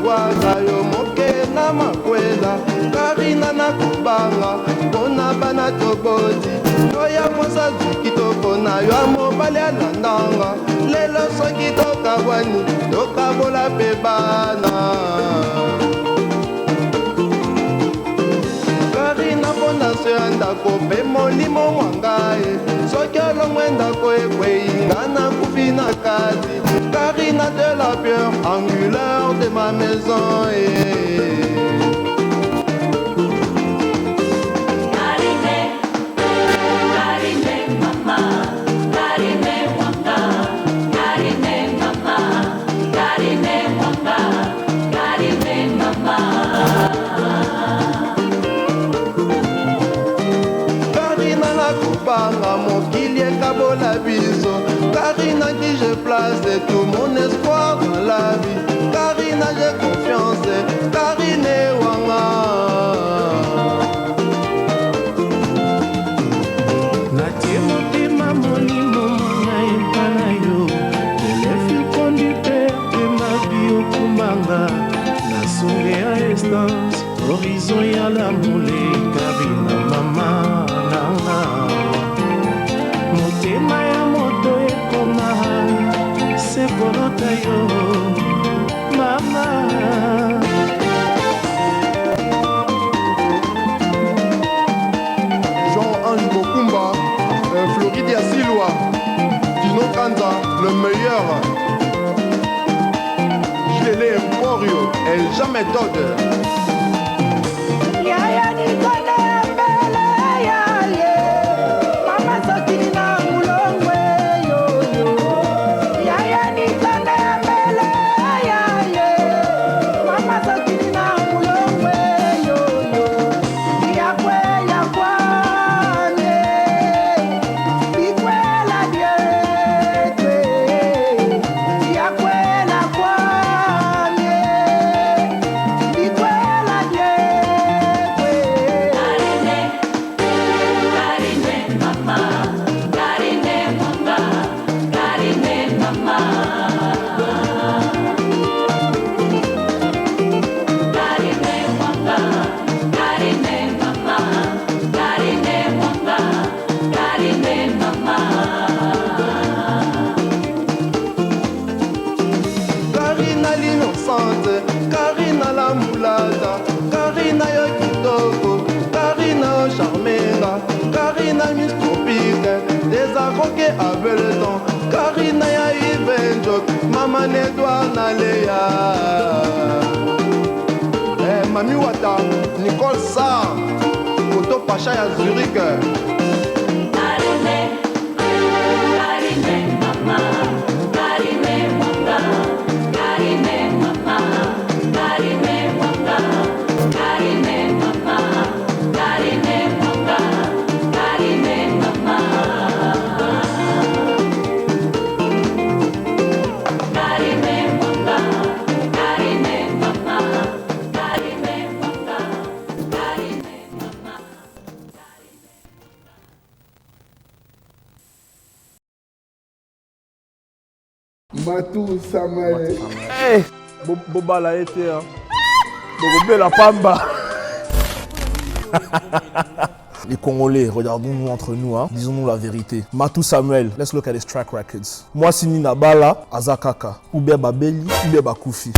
bwaga yo moke na makwela Karina na kubanga Bona bana toboti Toya mosa zuki topona Yo amobale alandanga Lelo soki tokabwani Tokabola pebana Karina bona se andako Pe molimo mwangae Soki olongwe ndako ekwe Ingana kupina kati Karina de la pierre angulaire de ma maison Karina qui je place tout mon espoir dans la vie Karina j'ai confiance Karine wanga Natie motema molimo mwana epana yo Le fil conducteur de ma vie okumbanga Nasonge ya estance horizon ya la mole Karina mama nanga Motema ya moto ekoma sekolota yo mama Jean-Ange Bokumba Floride Yasilwa Dino Kanza le meilleur Gilele Emporio El Jamais Todd Yaya Nicole Mbele Yaya Mama Sotini na mulongwe yo Yaya Nicole Mbele Yaya Mama Sotini na mulongwe yo Yakwe yakwane Ikwe la diete Yakwe la kwane Ikwe la diete Karina l'innocente, Karina la moulada, Karina yo kitoko, Karina yo charmera, Karina Miss Tropique, des arroqués avec le temps, Karina ya Ivenjok, Maman Edouard Naleya. Mami Wata, Nicole Sarr, Koto Pacha ya Zurich. Matou Samuel. Hey, Boba l'a été. Boba la pamba. Les Congolais, regardons-nous entre nous, hein. Disons-nous la vérité. Matou Samuel, let's look at his track records. Moi, Sini Nabala, Azakaka, Oubé Babeli, Oubé Bakoufi.